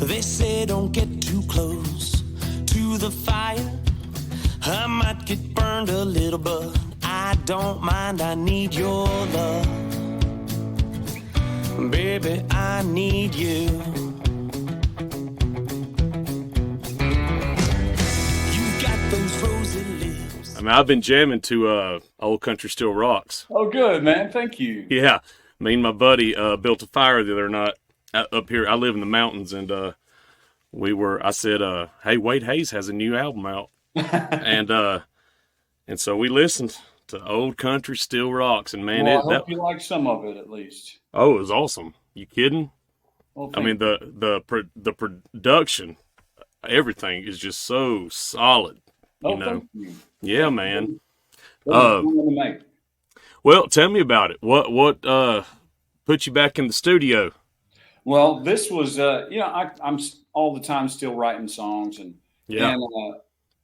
They say don't get too close to the fire. I might get burned a little, but I don't mind. I need your love. Baby, I need you. You've got those rosy lips. I mean, I've been jamming to Old Country Still Rocks. Oh, good, man. Thank you. Yeah. Me and my buddy built a fire the other night up here. I live in the mountains, and I said, hey, Wade Hayes has a new album out. and so we listened to Old Country Still Rocks, and man, well, I hope you like some of it at least. Oh, it was awesome. You kidding? Well, I mean, the production, everything is just so solid. You know? Thank you. Yeah, man. Make? Well, tell me about it. What put you back in the studio? Well, this was I'm all the time still writing songs, and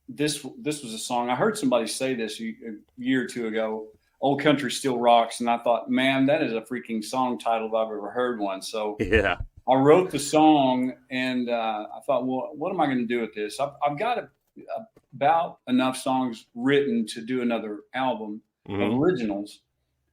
this was a song I heard somebody say this a year or two ago. Old Country Still Rocks, and I thought, man, that is a freaking song title if I've ever heard one. So yeah, I wrote the song, and I thought, well, what am I going to do with this? I've got about enough songs written to do another album of originals,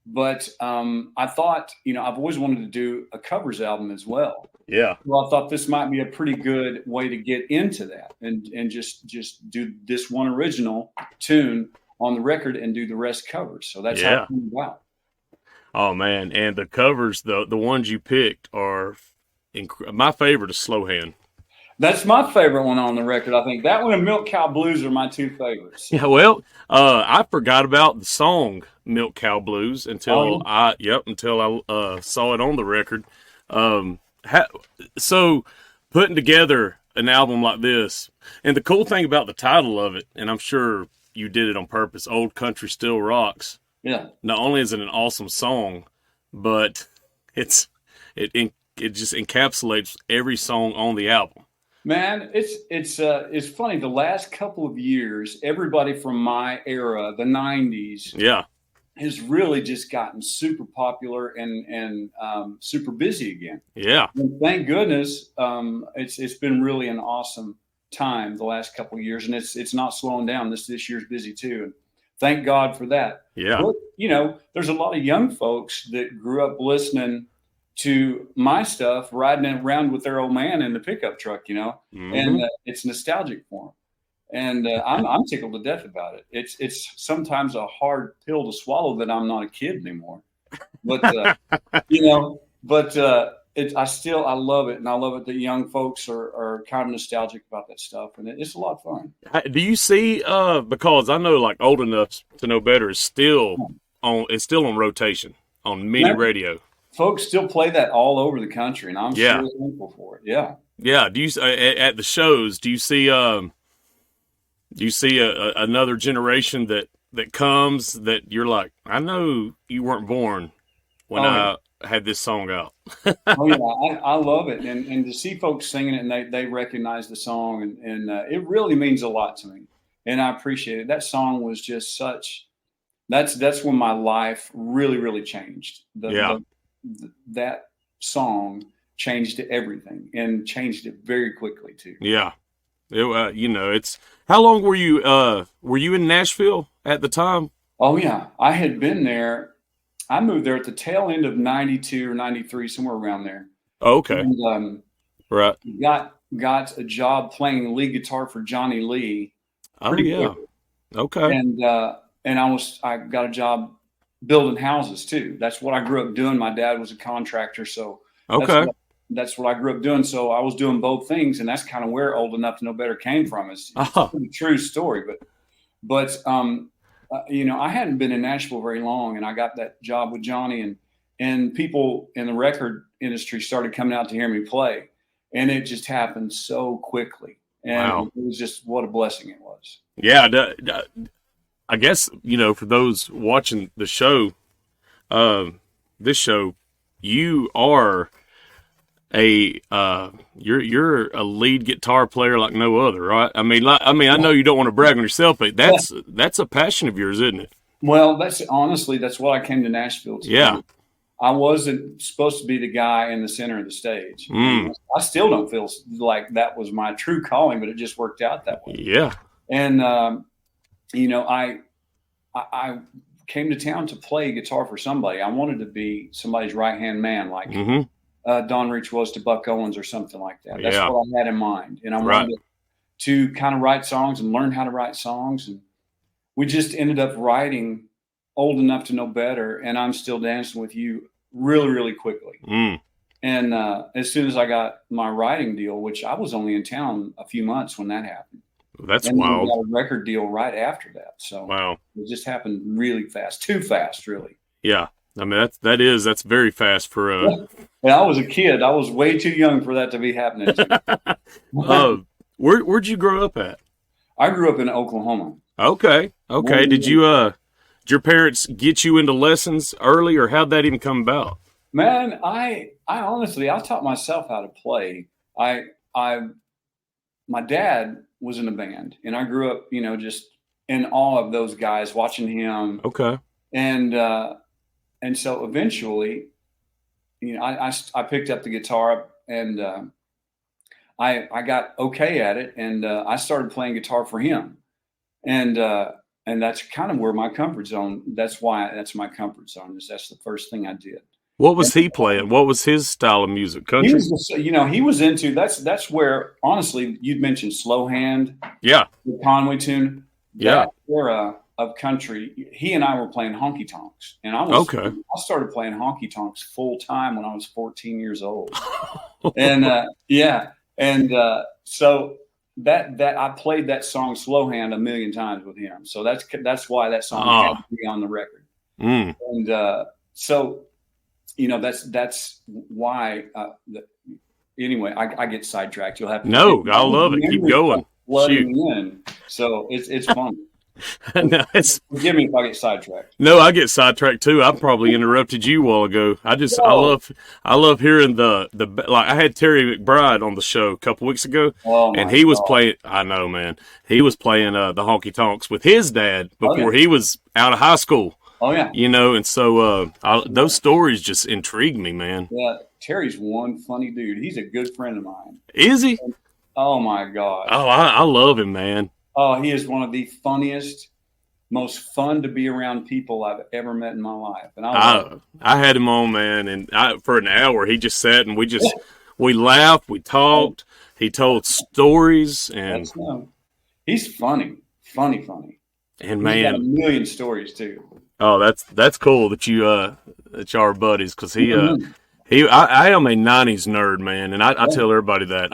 but I thought, I've always wanted to do a covers album as well. Yeah. Well, I thought this might be a pretty good way to get into that, and just do this one original tune on the record and do the rest covers. So that's how it came about. Oh man, and the covers, the ones you picked are my favorite is Slow Hand. That's my favorite one on the record. I think that one and Milk Cow Blues are my two favorites. Yeah, well, I forgot about the song Milk Cow Blues until I saw it on the record. So putting together an album like this, and the cool thing about the title of it, and I'm sure you did it on purpose, Old Country Still Rocks. Yeah. Not only is it an awesome song, but it just encapsulates every song on the album. Man, it's funny. The last couple of years, everybody from my era, the 90s, has really just gotten super popular and super busy again. Yeah. And thank goodness, it's been really an awesome time the last couple of years, and it's not slowing down. This year's busy too, and thank God for that. Yeah. But, there's a lot of young folks that grew up listening to my stuff, riding around with their old man in the pickup truck, and it's nostalgic for them. And I'm tickled to death about it. It's sometimes a hard pill to swallow that I'm not a kid anymore, but I love it, and I love it that young folks are kind of nostalgic about that stuff, and it's a lot of fun. Do you see? Because I know, like, Old Enough to Know Better is still on rotation on mini radio. Folks still play that all over the country, and I'm so thankful for it. Yeah. Yeah. Do you at the shows? Do you see? Another generation that comes that you're like, I know you weren't born when I had this song out. I love it, and to see folks singing it and they recognize the song, and it really means a lot to me, and I appreciate it. That song was just such. That's when my life really, really changed. That song changed everything, and changed it very quickly too. Yeah. It's how long were you in Nashville at the time? Oh yeah, I had been there. I moved there at the tail end of 92 or 93, somewhere around there. Oh, okay. And, right. Got a job playing lead guitar for Johnny Lee. Oh yeah. Quickly. Okay. And I got a job building houses too. That's what I grew up doing. My dad was a contractor, so that's what I grew up doing. So I was doing both things, and that's kind of where Old Enough to Know Better came from. It's a true story, but I hadn't been in Nashville very long, and I got that job with Johnny, and people in the record industry started coming out to hear me play, and it just happened so quickly, and it was just what a blessing it was. Yeah, I guess for those watching the show, this show, you are you're a lead guitar player like no other, right? I mean, I know you don't want to brag on yourself, but that's a passion of yours, isn't it? Well, that's what I came to Nashville to do. I wasn't supposed to be the guy in the center of the stage. I still don't feel like that was my true calling, but it just worked out that way. Yeah. And, I came to town to play guitar for somebody. I wanted to be somebody's right-hand man, like Don Rich was to Buck Owens or something like that. That's what I had in mind. And I wanted to kind of write songs and learn how to write songs. And we just ended up writing Old Enough to Know Better and I'm Still Dancing With You really, really quickly. And as soon as I got my writing deal, which I was only in town a few months when that happened. That's and wild. We got a record deal right after that. So it just happened really fast, too fast, really. Yeah. I mean, that's very fast for I was a kid. I was way too young for that to be happening. Where'd you grow up at? I grew up in Oklahoma. Okay. Did your parents get you into lessons early, or how'd that even come about? Man, I honestly, I taught myself how to play. My dad was in a band, and I grew up, just in awe of those guys, watching him. Okay. And so eventually, I picked up the guitar, and I got okay at it, and I started playing guitar for him, and that's kind of where my comfort zone. That's my comfort zone. That's the first thing I did. What was he playing? What was his style of music? Country? He was into that's where, honestly, you'd mentioned Slow Hand. Yeah. The Conway tune. Yeah. That era of country, he and I were playing honky tonks, and I started playing honky tonks full time when I was 14 years old. And so that I played that song Slow Hand a million times with him. So that's why that song had to be on the record. And so that's why. Anyway, I get sidetracked. You'll have to. No, I love it. Keep going. In. So it's fun. No, Forgive me if I get sidetracked. No, I get sidetracked too. I probably interrupted you a while ago. I love hearing the like. I had Terry McBride on the show a couple weeks ago, and he was playing. I know, man. He was playing the honky tonks with his dad before he was out of high school. Oh yeah, and so those stories just intrigue me, man. Yeah, Terry's one funny dude. He's a good friend of mine. Is he? Oh my God. Oh, I love him, man. Oh, he is one of the funniest, most fun to be around people I've ever met in my life. And I had him on, man, and for an hour he just sat and we laughed, we talked. He told stories, and he's funny. And man, he's got a million stories too. Oh, that's cool that y'all are buddies, because I am a 90s nerd, man, and I tell everybody that.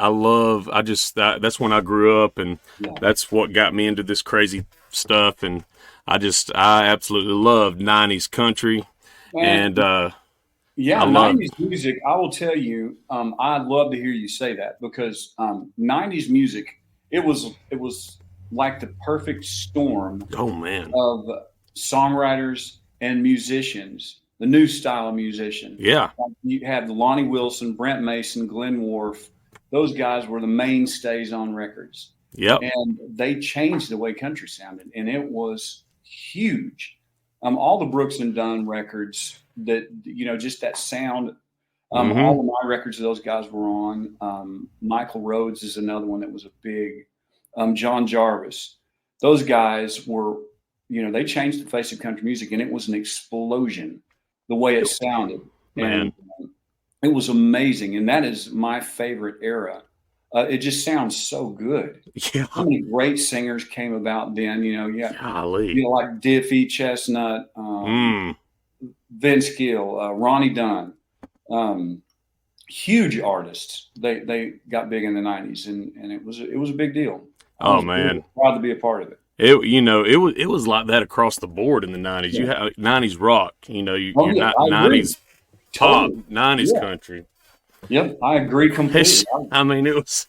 That's when I grew up, and that's what got me into this crazy stuff, and I absolutely loved 90s country, and 90s music. I will tell you, I'd love to hear you say that, because 90s music, it was like the perfect storm. Oh man, of songwriters and musicians. The new style of musician. Yeah. You have Lonnie Wilson, Brent Mason, Glenn Worf. Those guys were the mainstays on records. Yep. And they changed the way country sounded, and it was huge. All the Brooks and Dunn records that, just that sound. All of my records those guys were on. Michael Rhodes is another one that was a big. John Jarvis. Those guys were, they changed the face of country music, and it was an explosion. The way it sounded, man, and it was amazing. And that is my favorite era. It just sounds so good. Yeah, so many great singers came about then. Golly. Like Diffie Chestnut, Vince Gill, Ronnie Dunn, huge artists. They got big in the 90s, and it was a big deal. Oh man, proud to be a part of it. It was like that across the board in the 90s. You have 90s rock, you're not 90s pop, 90s country. Yep, I agree completely. I mean, it's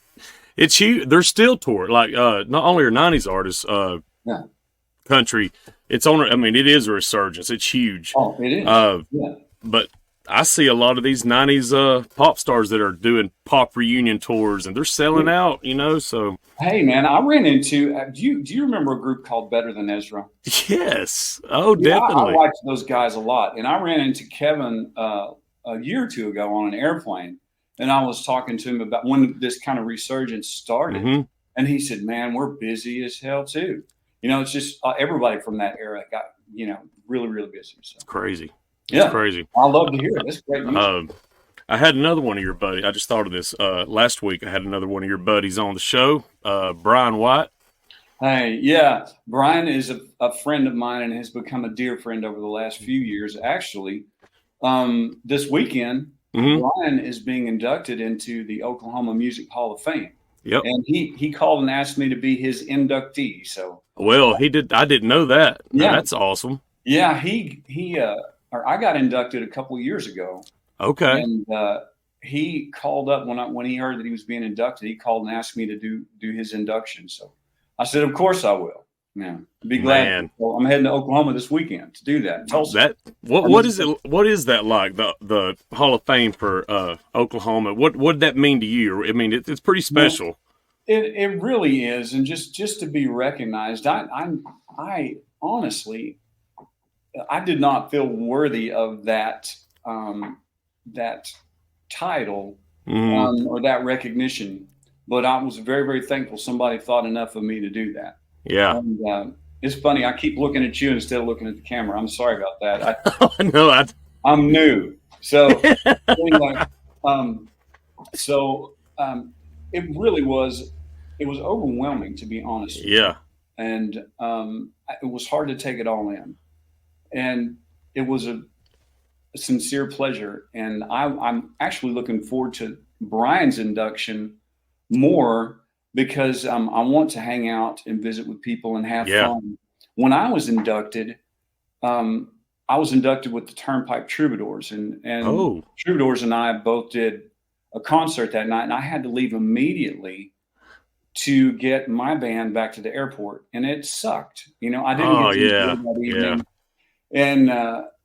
huge. They're still touring. Like not only are 90s artists country, it's on. I mean, it is a resurgence. It's huge. Oh, it is. But I see a lot of these '90s pop stars that are doing pop reunion tours, and they're selling out. So hey man, I ran into. Do you remember a group called Better Than Ezra? yes, oh Yeah, I definitely. liked those guys a lot, and I ran into Kevin a year or two ago on an airplane, and I was talking to him about when this kind of resurgence started, Mm-hmm. and he said, "Man, we're busy as hell too." It's just everybody from that era got really really busy. So It's crazy. yeah, It's crazy. I love to hear it. That's great music. I had another one of your buddies. I just thought of this last week. I had another one of your buddies on the show, Brian White. Hey, yeah, Brian is a friend of mine and has become a dear friend over the last few years. Actually, this weekend, Brian is being inducted into the Oklahoma Music Hall of Fame. Yep. And he called and asked me to be his inductee. So well, he did. I didn't know that. Yeah, that's awesome. Yeah, or I got inducted a couple of years ago. Okay. And he called up when he heard that he was being inducted. He called and asked me to do his induction. So I said, of course I will. Yeah, be glad. Man. Well, I'm heading to Oklahoma this weekend to do that. What is it? What is that like? The Hall of Fame for Oklahoma. What did that mean to you? I mean, it's pretty special. It really is, and just to be recognized. I honestly, I did not feel worthy of that title or that recognition, but I was very very thankful somebody thought enough of me to do that. Yeah. And, it's funny. I keep looking at you instead of looking at the camera. I'm sorry about that. No, I'm new. So anyway, it really was. It was overwhelming, to be honest. Yeah. And it was hard to take it all in. And it was a sincere pleasure. And I'm actually looking forward to Brian's induction more because I want to hang out and visit with people and have fun. When I was inducted, I was inducted with the Turnpike Troubadours, and Troubadours and I both did a concert that night, and I had to leave immediately to get my band back to the airport, and it sucked. I didn't get to enjoy that evening, and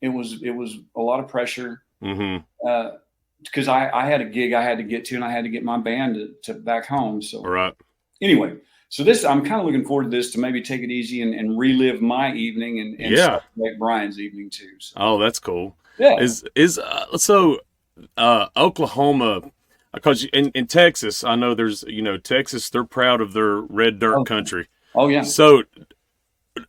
it was a lot of pressure because I had a gig I had to get to, and I had to get my band to back home. So anyway. So I'm kind of looking forward to this to maybe take it easy and relive my evening and celebrate Brian's evening too. So. Oh, that's cool. Yeah. Oklahoma, because in Texas, I know there's Texas, they're proud of their red dirt country. Oh yeah. So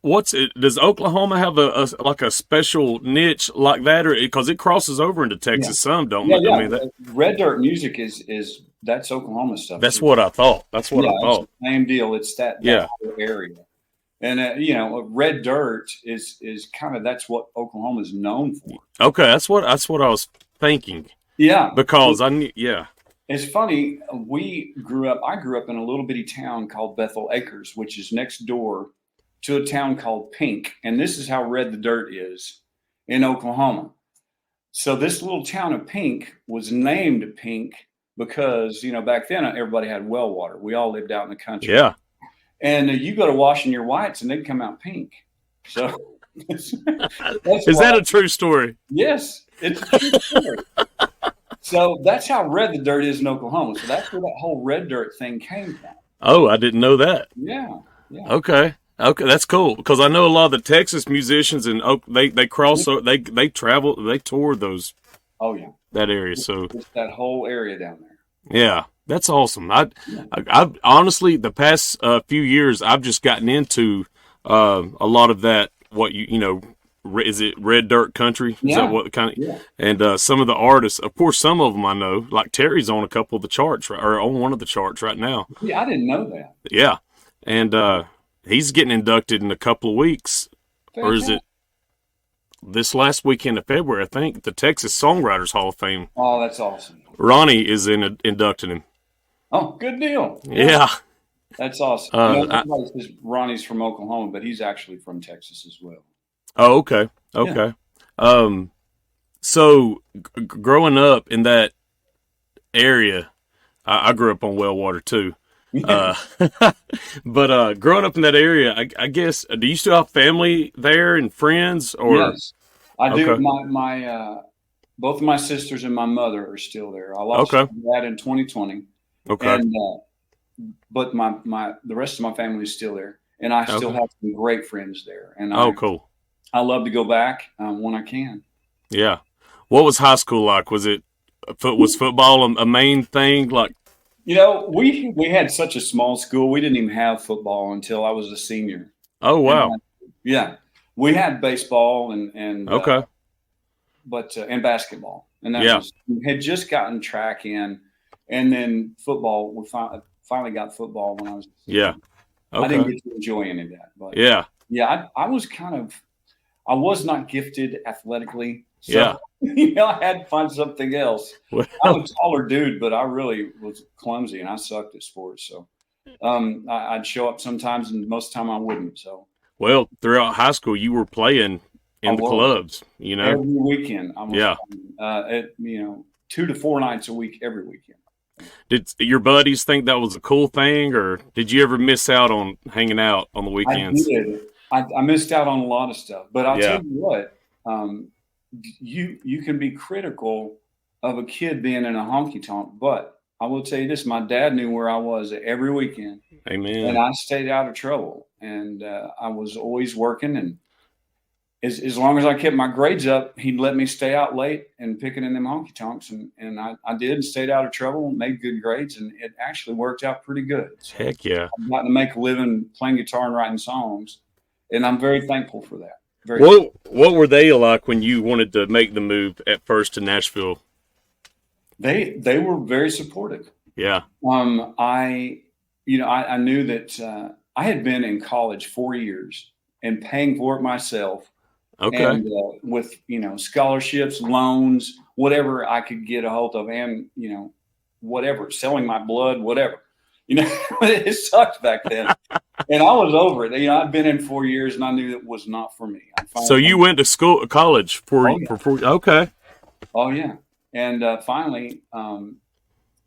does Oklahoma have a special niche like that, or because it crosses over into Texas some, don't it? Yeah. I mean, red dirt music is that's Oklahoma stuff. That's what I thought. That's what I thought. It's the same deal. It's that whole area, and red dirt is kind of that's what Oklahoma is known for. Okay, that's what I was thinking. Yeah, because It's funny. I grew up in a little bitty town called Bethel Acres, which is next door to a town called Pink, and this is how red the dirt is in Oklahoma. So this little town of Pink was named Pink because, back then everybody had well water. We all lived out in the country. Yeah. And you go to washing your whites and they'd come out pink. So is that a true story? Yes, it's a true story. So that's how red the dirt is in Oklahoma. So that's where that whole red dirt thing came from. Oh, I didn't know that. Yeah. Okay, that's cool because I know a lot of the Texas musicians and they cross, they travel, they tour those. Oh yeah. That area, so it's that whole area down there. Yeah, that's awesome. I honestly, the past few years, I've just gotten into a lot of that. What is it red dirt country? Is that what kind of? Yeah. And some of the artists, of course, some of them I know. Like Terry's on a couple of the charts, or on one of the charts right now. Yeah, I didn't know that. Yeah, and he's getting inducted in a couple of weeks, or is it? This last weekend of February, I think, the Texas Songwriters Hall of Fame. Oh, that's awesome. Ronnie is inducting him. Oh, good deal. Yeah. That's awesome. Everybody says Ronnie's from Oklahoma, but he's actually from Texas as well. Oh, okay. Okay. Yeah. So growing up in that area, I grew up on Wellwater too. But growing up in that area, I guess, do you still have family there and friends? Or yes, I do. Both of my sisters and my mother are still there. I lost my dad in 2020. Okay. And, but the rest of my family is still there, and I still have some great friends there. And cool. I love to go back when I can. Yeah. What was high school like? Was football a main thing? Like, we had such a small school. We didn't even have football until I was a senior. Oh wow. Yeah, we had baseball and and basketball, and we had just gotten track in, and then football. We finally got football when I was a senior. Yeah. Okay. I didn't get to enjoy any of that, but I was I was not gifted athletically. So, I had to find something else. Well, I'm a taller dude, but I really was clumsy and I sucked at sports. So I'd show up sometimes, and most of the time I wouldn't. So, well, throughout high school, you were playing in the clubs, every weekend. I was 2 to 4 nights a week, every weekend. Did your buddies think that was a cool thing, or did you ever miss out on hanging out on the weekends? I did. I missed out on a lot of stuff, but I'll tell you what, you can be critical of a kid being in a honky tonk, but I will tell you this: my dad knew where I was every weekend. Amen. And I stayed out of trouble, and I was always working, and as long as I kept my grades up, he'd let me stay out late and picking in them honky tonks, and I did, and stayed out of trouble and made good grades, and it actually worked out pretty good. So heck yeah. I've gotten to make a living playing guitar and writing songs, and I'm very thankful for that. What were they like when you wanted to make the move at first to Nashville? They were very supportive. Yeah. I knew that I had been in college 4 years and paying for it myself. Okay. And with, scholarships, loans, whatever I could get a hold of, and, whatever, selling my blood, whatever, it sucked back then. And I was over it. I'd been in 4 years and I knew it was not for me. So you went to college for 4 years. Okay. Oh yeah. And finally, I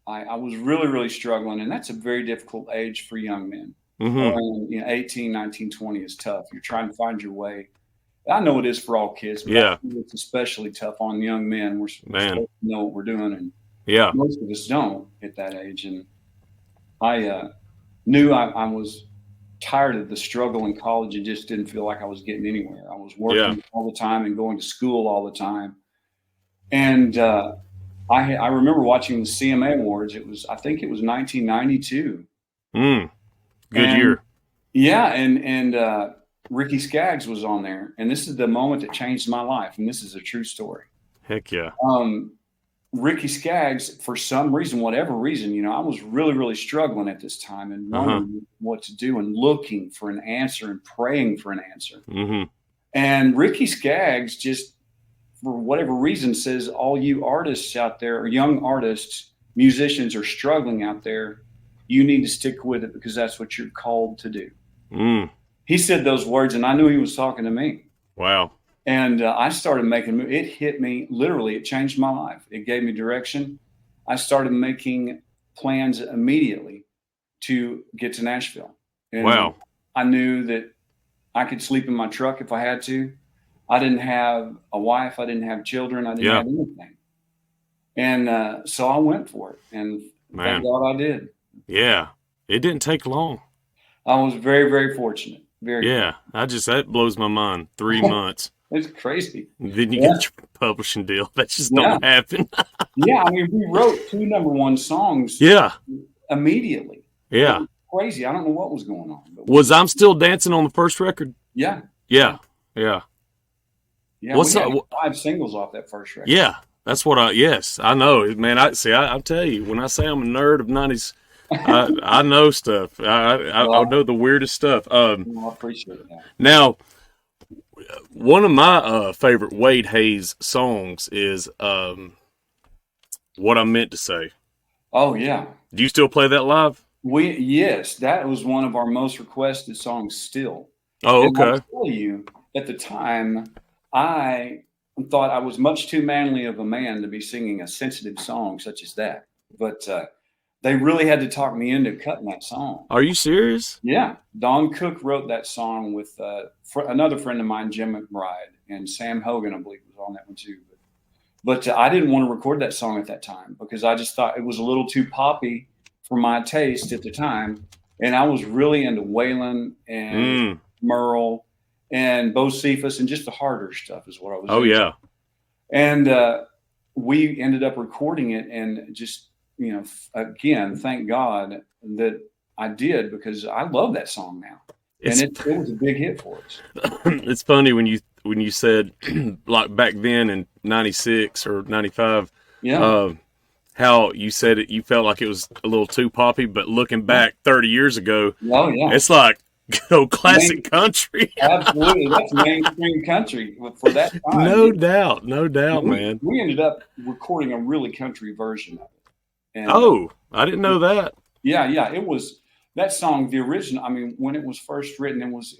was really, really struggling. And that's a very difficult age for young men. Mm-hmm. 18, 19, 20 is tough. You're trying to find your way. I know it is for all kids, but it's especially tough on young men. We're supposed to know what we're doing, and most of us don't at that age. And I knew I was tired of the struggle in college and just didn't feel like I was getting anywhere. I was working all the time and going to school all the time. And I remember watching the CMA Awards. I think it was 1992. Good year. Yeah, and Ricky Skaggs was on there, and this is the moment that changed my life, and this is a true story. Heck yeah. Ricky Skaggs, for some reason, whatever reason, I was really, really struggling at this time and wondering what to do and looking for an answer and praying for an answer. Mm-hmm. And Ricky Skaggs just, for whatever reason, says all you artists out there, or young artists, musicians are struggling out there, you need to stick with it because that's what you're called to do. He said those words, and I knew he was talking to me. Wow. And I started making moves. It hit me, literally, it changed my life. It gave me direction. I started making plans immediately to get to Nashville. And wow. I knew that I could sleep in my truck if I had to. I didn't have a wife. I didn't have children. I didn't have anything. And so I went for it. And thank God I did. Yeah. It didn't take long. I was very, very fortunate. That blows my mind. 3 months. It's crazy. Then you get your publishing deal. That just don't happen. We wrote 2 #1 songs. Immediately. Yeah. Crazy. I don't know what was going on. Was I'm Still Dancing on the first record? Yeah. Yeah. What's we had 5 singles off that first record. Yeah. That's what I know. Man, I'll tell you, when I say I'm a nerd of 90s, I know stuff. I know the weirdest stuff. I appreciate that. Now, one of my favorite Wade Hayes songs is What I Meant to Say. Oh, yeah. Do you still play that live? Yes, that was one of our most requested songs still. Oh, okay. And I'll tell you, at the time, I thought I was much too manly of a man to be singing a sensitive song such as that. But they really had to talk me into cutting that song. Are you serious? Yeah. Don Cook wrote that song with another friend of mine, Jim McBride, and Sam Hogan, I believe, was on that one too. But But I didn't want to record that song at that time because I just thought it was a little too poppy for my taste at the time. And I was really into Waylon and Merle and Bo Cephas and just the harder stuff is what I was into. Yeah. And we ended up recording it, and just, again, thank God that I did, because I love that song now. And it was a big hit for us. It's funny when you said like back then in 96 or 95, how you said it, you felt like it was a little too poppy, but looking back 30 years ago, it's like classic country. Absolutely. That's mainstream country for that time. No doubt, man. We ended up recording a really country version of it. And, I didn't know that. Yeah. It was that song, the original. I mean, when it was first written, it was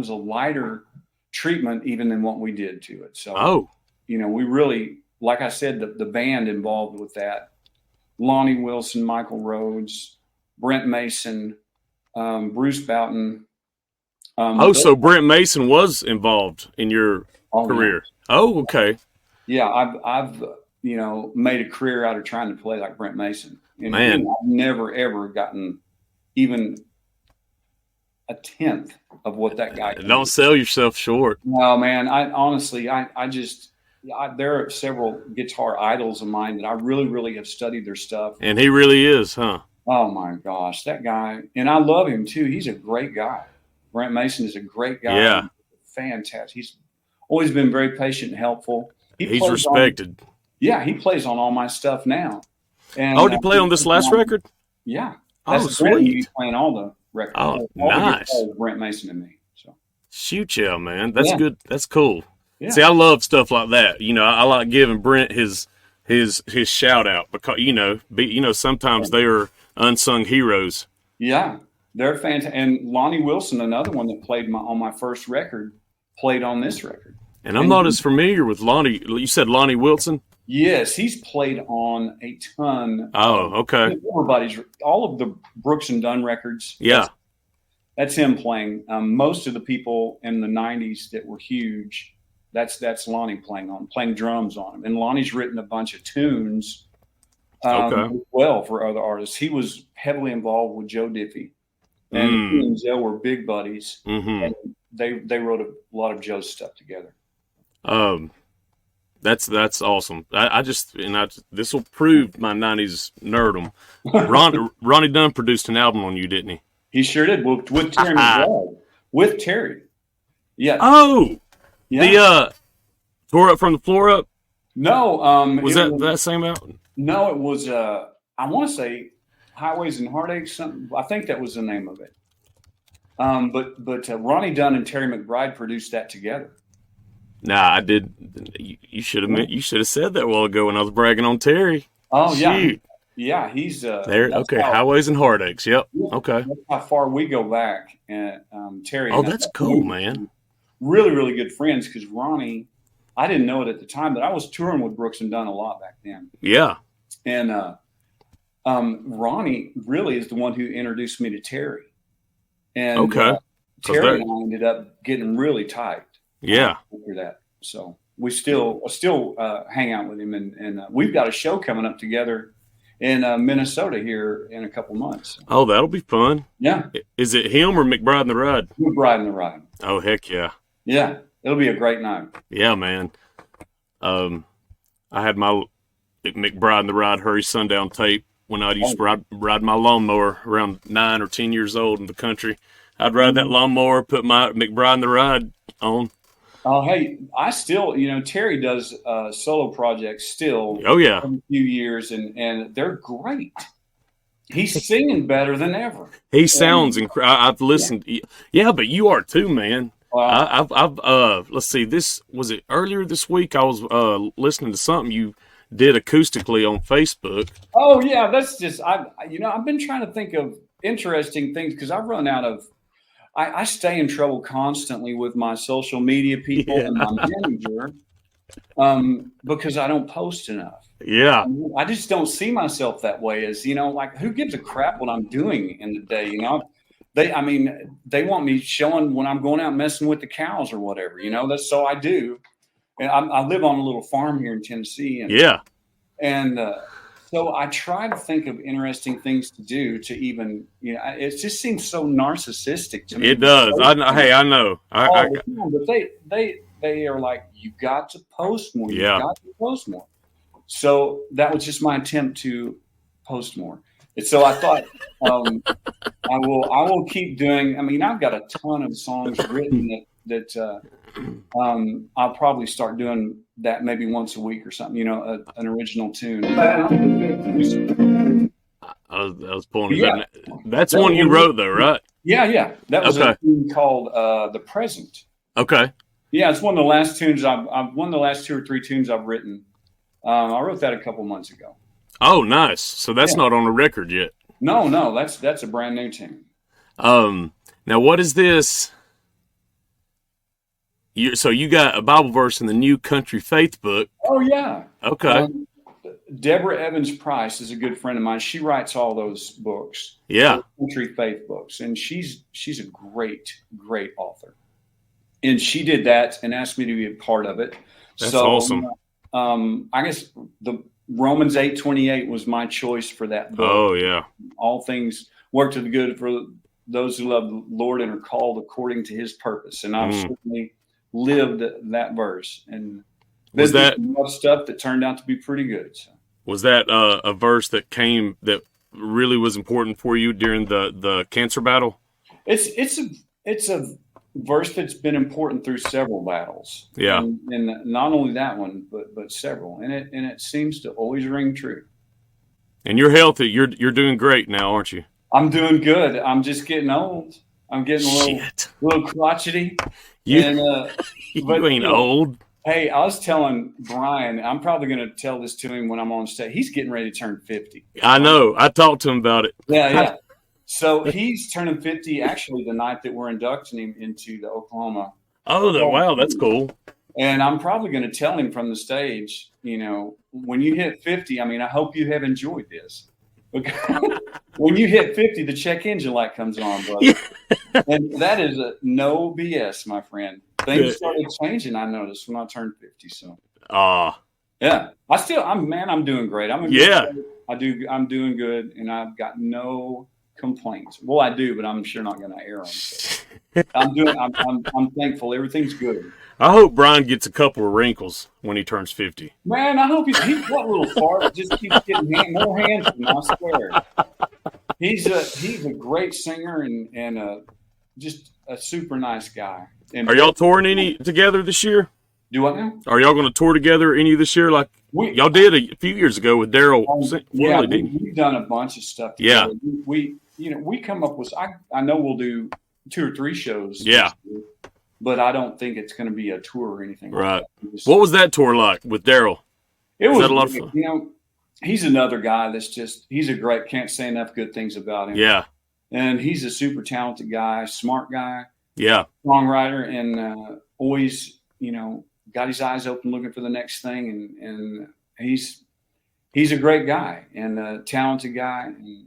a lighter treatment even than what we did to it. So, we really, like I said, the band involved with that. Lonnie Wilson, Michael Rhodes, Brent Mason, Bruce Boughton. So Brent Mason was involved in your career. Yeah. Oh, okay. Yeah, I've made a career out of trying to play like Brent Mason. And Man, I've never ever gotten even a tenth of what that guy can. Don't sell yourself short. No, man. There are several guitar idols of mine that I really, really have studied their stuff. And he really is, huh? Oh my gosh, that guy. And I love him too. He's a great guy. Brent Mason is a great guy. Yeah. Fantastic. He's always been very patient and helpful. He's respected. He plays on all my stuff now. And, did he play on this last record? Yeah. That's sweet. He's playing all the records. Oh, nice. Brent Mason and me. So. Shoot, yeah, man. That's good. That's cool. Yeah. See, I love stuff like that. I like giving Brent his shout out because sometimes they are unsung heroes. Yeah, they're fantastic. And Lonnie Wilson, another one that played on my first record, played on this record. And I'm not as familiar with Lonnie. You said Lonnie Wilson? Yes, he's played on a ton. Oh, okay. All of the Brooks and Dunn records. Yeah. That's him playing. Most of the people in the 90s that were huge, that's Lonnie playing drums on them. And Lonnie's written a bunch of tunes well for other artists. He was heavily involved with Joe Diffie. And he and Joe were big buddies. Mm-hmm. And they wrote a lot of Joe's stuff together. That's awesome. This will prove my 90s nerdum. Ronnie Dunn produced an album on you, didn't he? He sure did. With Terry McBride. With Terry. Yeah. Oh, yeah. The Tore Up From the Floor Up? No. Was that same album? No, it was, I want to say Highways and Heartaches. Something. I think that was the name of it. But Ronnie Dunn and Terry McBride produced that together. Nah, I did. You should have said that a while ago when I was bragging on Terry. Oh, shoot. Yeah, he's there. Okay, Highways and Heartaches. Yep. Okay. That's how far we go back, and Terry. Oh, that's cool, man. Really, really good friends, because Ronnie, I didn't know it at the time, but I was touring with Brooks and Dunn a lot back then. Yeah. And Ronnie really is the one who introduced me to Terry. And Terry and I ended up getting really tight. Yeah. After that, so we still hang out with him, and we've got a show coming up together in Minnesota here in a couple months. Oh, that'll be fun. Yeah. Is it him or McBride and the Ride? McBride and the Ride. Oh, heck yeah. Yeah, it'll be a great night. Yeah, man. I had my McBride and the Ride Hurry Sundown tape when I used to ride my lawnmower around 9 or 10 years old in the country. I'd ride that lawnmower, put my McBride and the Ride on. Oh, hey, I still, Terry does solo projects still. Oh, yeah. For a few years, and they're great. He's singing better than ever. He sounds incredible. I've listened. Yeah, but you are too, man. I've let's see, was it earlier this week? I was listening to something you did acoustically on Facebook. Oh, yeah, that's just, I've been trying to think of interesting things, because I've run out of, I stay in trouble constantly with my social media people and my manager because I don't post enough. Yeah. I just don't see myself that way as, like, who gives a crap what I'm doing in the day? they want me showing when I'm going out messing with the cows or whatever, that's so I do. And I live on a little farm here in Tennessee. And so I try to think of interesting things to do to even, it just seems so narcissistic to me. It does. I know. But they are like, you got to post more. You got to post more. So that was just my attempt to post more. And so I thought, I will keep doing. I mean, I've got a ton of songs written that I'll probably start doing that maybe once a week or something. An original tune. I was pulling it up. That's one you wrote, though, right? Yeah. That was a tune called "The Present." Okay. Yeah, it's one of the last tunes one of the last 2 or 3 tunes I've written. I wrote that a couple months ago. Oh, nice. So that's not on the record yet. No, that's a brand new tune. Now what is this? So you got a Bible verse in the New Country Faith book. Oh yeah. Okay. Deborah Evans Price is a good friend of mine. She writes all those books. Yeah. Country faith books, and she's a great author. And she did that and asked me to be a part of it. That's awesome. I guess the Romans 8:28 was my choice for that book. Oh yeah. All things work to the good for those who love the Lord and are called according to His purpose. And I've certainly lived that verse. And was that a lot of stuff that turned out to be pretty good. So. Was that a verse that really was important for you during the cancer battle? It's a verse that's been important through several battles. Yeah. And not only that one, but several. And it seems to always ring true. And you're healthy. You're doing great now, aren't you? I'm doing good. I'm just getting old. I'm getting a little crotchety. You ain't old. Hey, I was telling Brian, I'm probably going to tell this to him when I'm on stage. He's getting ready to turn 50. I know. I talked to him about it. Yeah. So he's turning 50 actually the night that we're inducting him into the Oklahoma. Oh, wow. That's cool. And I'm probably going to tell him from the stage, when you hit 50, I hope you have enjoyed this. Because when you hit 50, the check engine light comes on, brother. And that is no BS, my friend. Things started changing, I noticed, when I turned 50. So, yeah, I'm doing great. I'm doing good, and I've got no complaints. Well, I do, but I'm sure not going to air them. So. I'm thankful. Everything's good. I hope Brian gets a couple of wrinkles when he turns 50. Man, I hope he's that little fart just keeps getting more handsome. I swear. He's a great singer and just a super nice guy. And are y'all touring any together this year? Do what now? Are y'all going to tour together any this year? Like y'all did a few years ago with Daryl. Yeah, we've done a bunch of stuff together. Yeah. We come up with. I know we'll do 2 or 3 shows. Yeah. But I don't think it's going to be a tour or anything. Right. Like that. What was that tour like with Daryl? It was a lot of fun? He's another guy he's a great, can't say enough good things about him. Yeah. And he's a super talented guy, smart guy. Yeah. Songwriter, and always, got his eyes open looking for the next thing. And he's a great guy and a talented guy. And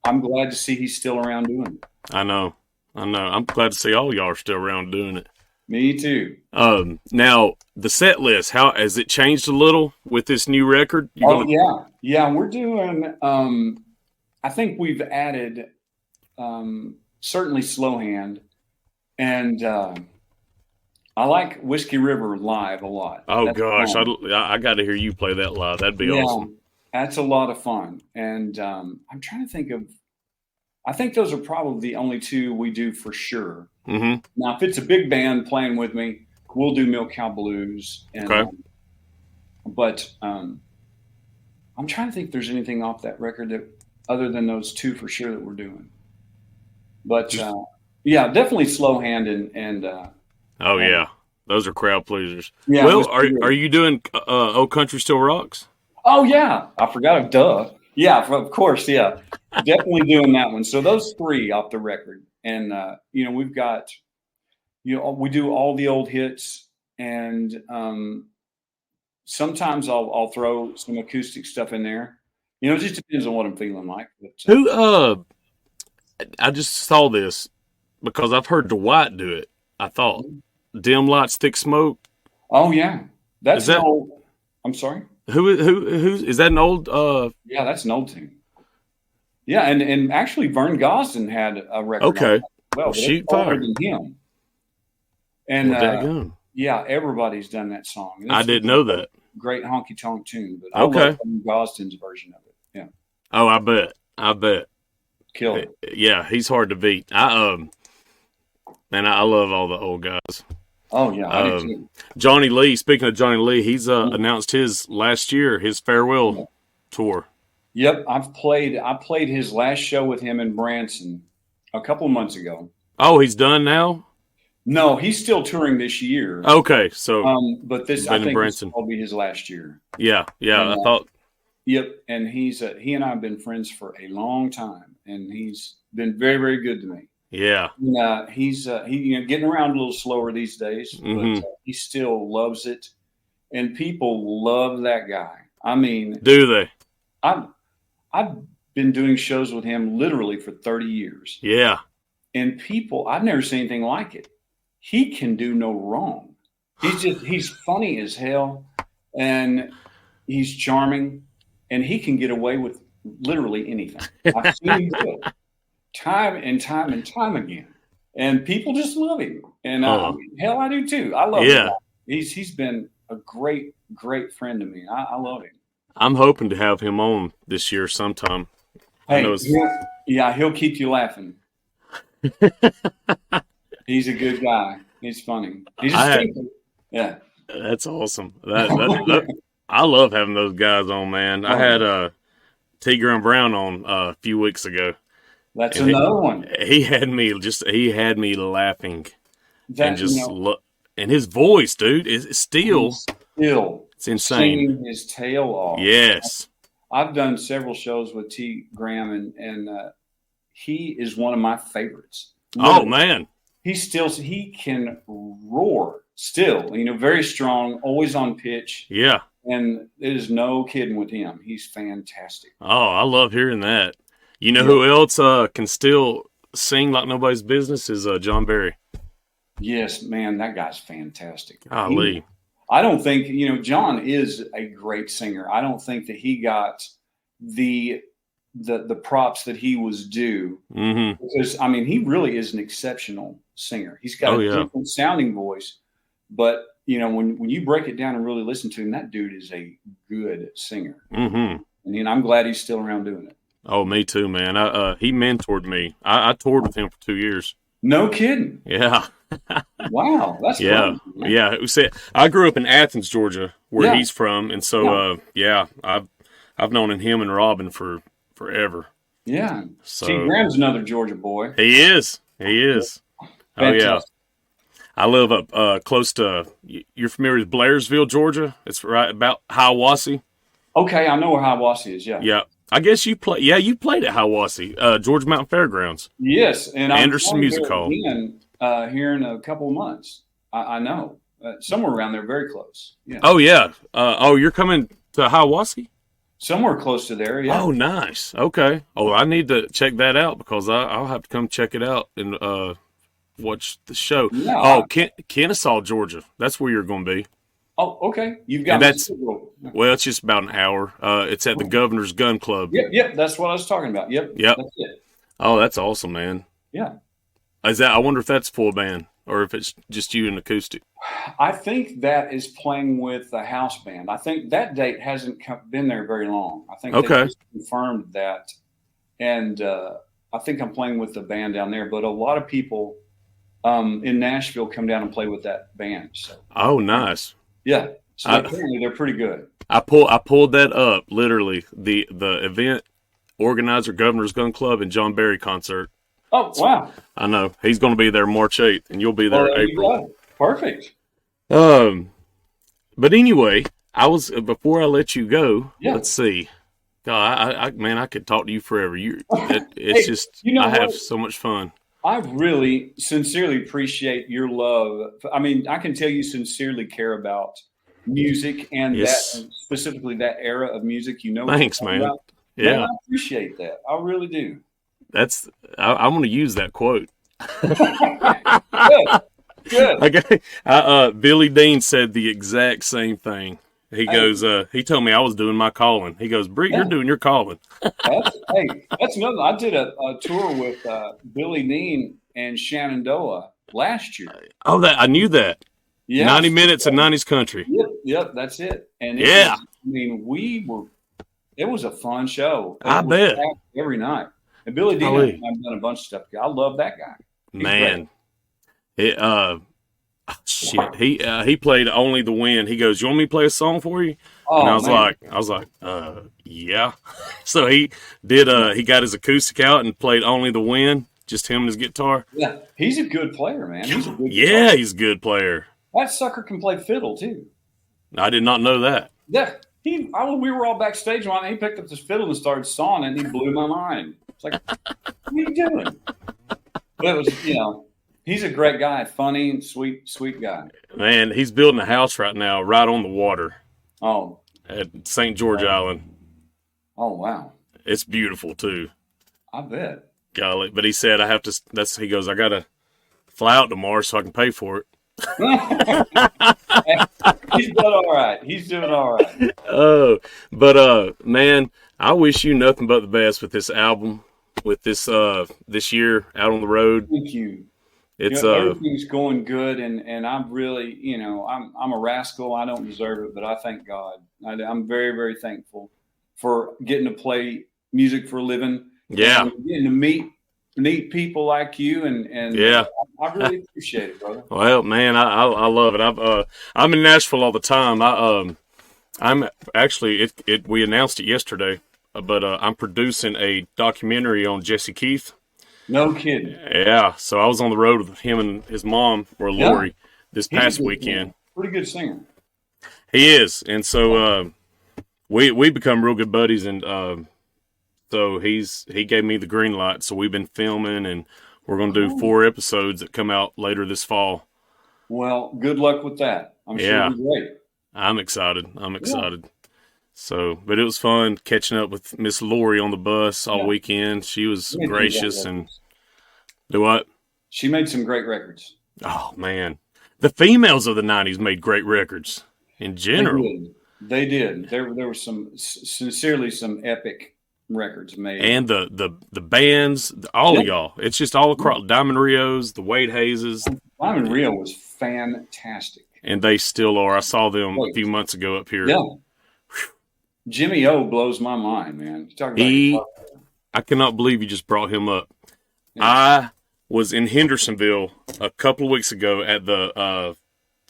I'm glad to see he's still around doing it. I know. I'm glad to see all y'all are still around doing it. Me too. Now the set list, how has it changed a little with this new record? Yeah. We're doing. I think we've added certainly Slow Hand, and I like Whiskey River live a lot. Oh, that's gosh, I got to hear you play that live. That'd be awesome. That's a lot of fun, and I'm trying to think of. I think those are probably the only 2 we do for sure. Mm-hmm. Now, if it's a big band playing with me, we'll do Milk Cow Blues. And, okay. But I'm trying to think if there's anything off that record that other than those 2 for sure that we're doing. But definitely Slow Hand and yeah, those are crowd pleasers. Yeah, well, are you doing Old Country Still Rocks? Oh yeah, I forgot. Duh. Yeah, of course. Yeah, definitely doing that one. So those 3 off the record, and we've got, we do all the old hits, and sometimes I'll throw some acoustic stuff in there. It just depends on what I'm feeling like. But, I just saw this because I've heard Dwight do it. I thought dim lights, thick smoke. Oh yeah, that's Is that an old. I'm sorry. who is that an old? Yeah, that's an old tune. Yeah, and actually Vern Gosdin had a record. Okay. On that as well, but Shoot it's older fire. than him. And Daggone. yeah, everybody's done that song. I didn't know that. Great honky tonk tune, but I Okay. love Vern Gosdin's version of it. Yeah, Oh, I bet. killed it. Yeah, he's hard to beat. I love all the old guys. Oh yeah, I do too. Johnny Lee. Speaking of Johnny Lee, he's announced his last year, his farewell tour. Yep, I played his last show with him in Branson a couple of months ago. Oh, he's done now. No, he's still touring this year. Okay, so But this been I in think Branson. this will be his last year. yeah, And, I thought. Yep, and he and I have been friends for a long time, and he's been very, very good to me. Yeah, And, he's getting around a little slower these days, but he still loves it, and people love that guy. I mean, do they? I've been doing shows with him literally for 30 years, Yeah, and I've never seen anything like it. He can do no wrong. He's funny as hell, and he's charming, and he can get away with literally anything. I've seen him do it time and time and time again, and people just love him. And hell, I do too. I love him. He's been a great, great friend to me. I love him. I'm hoping to have him on this year sometime. Hey, he'll keep you laughing. He's a good guy. He's funny. He's just thinking. Yeah. That's awesome. I love having those guys on, man. I had Tigger and Brown on a few weeks ago. That's another one. He had me laughing, and and his voice, dude, is still it's insane. Singing his tail off. Yes, I've done several shows with T. Graham, and he is one of my favorites. Literally. Oh man, he can roar still. Very strong, always on pitch. Yeah, and there's no kidding with him. He's fantastic. Oh, I love hearing that. You know who else can still sing like nobody's business is John Barry. Yes, man, that guy's fantastic. Golly. I don't think, John is a great singer. I don't think that he got the props that he was due. Mm-hmm. Because, he really is an exceptional singer. He's got a different sounding voice. But, when you break it down and really listen to him, that dude is a good singer. Mm-hmm. And I'm glad he's still around doing it. Oh, me too, man. He mentored me. I toured with him for 2 years. No kidding. Yeah. Wow, that's fun. Yeah. I grew up in Athens, Georgia, where he's from, and so I've known him and Robin for forever. Yeah. So T. Graham's another Georgia boy. He is. Oh yeah. I live up close to. You're familiar with Blairsville, Georgia? It's right about Hiawassee. Okay, I know where Hiawassee is. Yeah. Yeah. I guess you play. Yeah, you played at Hiawassee, Georgia Mountain Fairgrounds. Yes, and Anderson Music Hall. Here in a couple of months. I know somewhere around there, very close. Yeah. Oh yeah. You're coming to Hiawassee? Somewhere close to there. Yeah. Oh, nice. Okay. Oh, I need to check that out because I'll have to come check it out and watch the show. Yeah. Kennesaw, Georgia. That's where you're going to be. Oh, okay. You've got well, it's just about an hour. It's at the Governor's Gun Club. Yep. That's what I was talking about. Yep. That's it. Oh, that's awesome, man. Yeah. I wonder if that's full band or if it's just you and acoustic. I think that is playing with a house band. I think that date hasn't been there very long. I think they just confirmed that, and I think I'm playing with the band down there. But a lot of people in Nashville come down and play with that band. So. Oh, nice. Yeah, so apparently they're pretty good. I pulled that up, literally, the event organizer, Governor's Gun Club, and John Barry concert. Oh, wow. I know. He's going to be there March 8th, and you'll be there April. Perfect. But anyway, before I let you go, let's see. God, I could talk to you forever. I have so much fun. I really sincerely appreciate your love. I can tell you sincerely care about music and that specifically that era of music. Thanks, man. Yeah, I appreciate that. I really do. I'm going to use that quote. Good. Okay. Billy Dean said the exact same thing. He goes, he told me I was doing my calling. He goes, Brit, you're doing your calling. That's another. I did a tour with Billy Dean and Shenandoah last year. Oh, I knew that. Yeah, 90 minutes in 90s country. Yep, that's it. And yeah, it was a fun show. I bet every night. And Billy Dean and I've done a bunch of stuff. I love that guy. He's man. Shit. He played Only the Wind. He goes, you want me to play a song for you? And I was like, yeah. So he did. He got his acoustic out and played Only the Wind. Just him and his guitar. Yeah, he's a good player, man. He's a good he's a good player. That sucker can play fiddle too. I did not know that. Yeah, we were all backstage and he picked up this fiddle and started sawing it, and he blew my mind. It's like, what are you doing? But it was, he's a great guy, funny and sweet guy. Man, he's building a house right now, right on the water. Oh, at St. George Island. Oh wow, it's beautiful too. I bet. Golly, but he said he goes, I gotta fly out tomorrow so I can pay for it. He's doing all right. He's doing all right. Oh, but man, I wish you nothing but the best with this album, with this year out on the road. Thank you. It's everything's going good, and I'm really, I'm a rascal. I don't deserve it, but I thank God. I'm very, very thankful for getting to play music for a living. Yeah, and getting to meet people like you, and yeah, I really appreciate it, brother. Well, man, I love it. I'm in Nashville all the time. I'm actually we announced it yesterday, but I'm producing a documentary on Jesse Keith. No kidding. Yeah, so I was on the road with him and his mom, or Lori, this past weekend. Pretty good singer. He is, and so we become real good buddies, and so he gave me the green light. So we've been filming, and we're going to do 4 episodes that come out later this fall. Well, good luck with that. I'm sure it'll be great. I'm excited. Yeah. So, but it was fun catching up with Miss Lori on the bus all weekend. She was gracious and do what? She made some great records. Oh man, the females of the '90s made great records in general. They did. There were sincerely some epic records made, and the bands, all of y'all. It's just all across. Diamond Rios, the Wade Hayeses. Diamond Rio was fantastic, and they still are. I saw them a few months ago up here. Yeah. Jimmy O blows my mind, man. I cannot believe you just brought him up. Yeah. I was in Hendersonville a couple of weeks ago at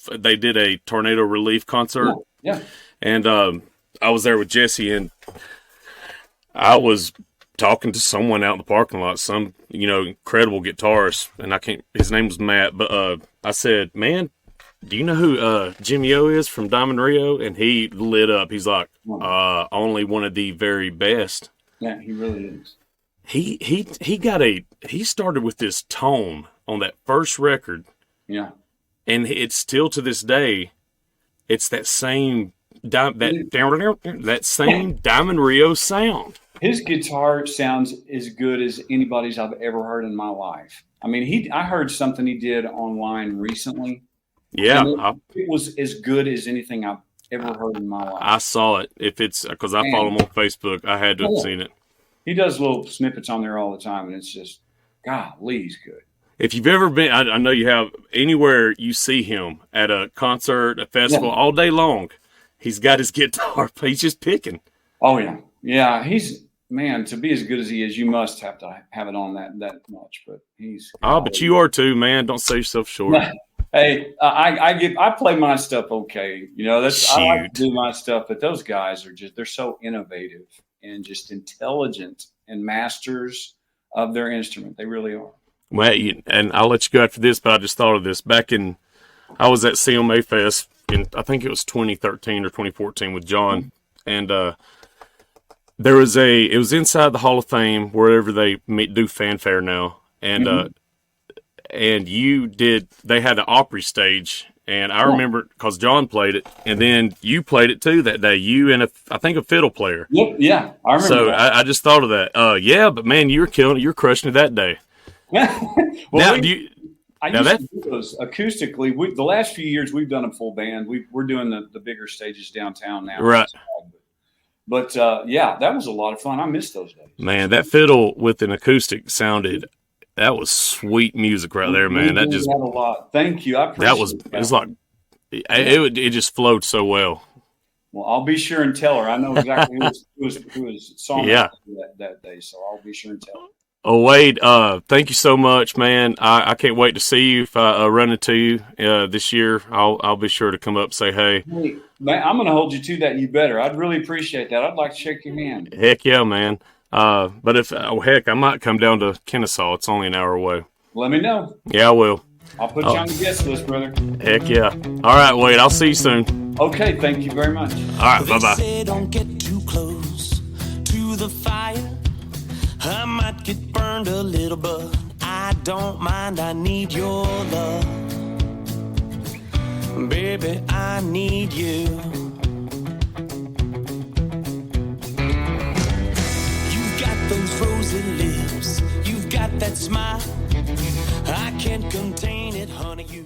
they did a tornado relief concert. Yeah. And I was there with Jesse, and I was talking to someone out in the parking lot, some, incredible guitarist, and his name was Matt, but I said, man, do you know who Jimmy O is from Diamond Rio? And he lit up. He's like, only one of the very best. Yeah, he really is. He started with this tone on that first record. Yeah. And it's still to this day, it's that same that same Diamond Rio sound. His guitar sounds as good as anybody's I've ever heard in my life. I mean, I heard something he did online recently. Yeah, it was as good as anything I've ever heard in my life. I saw it. If it's because I follow him on Facebook, I had to have seen it. He does little snippets on there all the time, and it's just, golly, he's good. If you've ever been, I know you have, anywhere you see him at a concert, a festival, all day long, he's got his guitar. He's just picking. Oh yeah, yeah. To be as good as he is, you must have to have it on that much. But he's. But you are too, man. Don't sell yourself short. Hey, I play my stuff okay. I like to do my stuff, but those guys they're so innovative and just intelligent and masters of their instrument. They really are. Well, and I'll let you go after this, but I just thought of this. I was at CMA Fest in, I think it was 2013 or 2014 with John, and it was inside the Hall of Fame, wherever they do fanfare now, and and they had an Opry stage, And I remember because John played it, and then you played it too that day. You and I think a fiddle player. Yep, yeah, I remember. So that. I just thought of that. Yeah, but man, you were killing it. You're crushing it that day. Well, now, I used to do those acoustically. The last few years, we've done a full band. We're doing the bigger stages downtown now. Right. But yeah, that was a lot of fun. I miss those days. Man, that fiddle with an acoustic sounded. That was sweet music right there, man. That just had a lot. Thank you. I appreciate that was. It was like it just flowed so well. Well, I'll be sure and tell her. I know exactly who was song that day, so I'll be sure and tell her. Oh, Wade, thank you so much, man. I can't wait to see you. If I run into you this year, I'll be sure to come up and say hey. Hey, man, I'm going to hold you to that. You better. I'd really appreciate that. I'd like to shake your hand. Heck yeah, man. But if heck, I might come down to Kennesaw. It's only an hour away. Let me know. Yeah, I will. I'll put you on the guest list, brother. Heck yeah. All right, Wade. I'll see you soon. Okay, thank you very much. All right, bye-bye. They say don't get too close to the fire. I might get burned a little, but I don't mind. I need your love. Baby, I need you. You've got those rosy lips. You've got that smile. I can't contain it, honey. You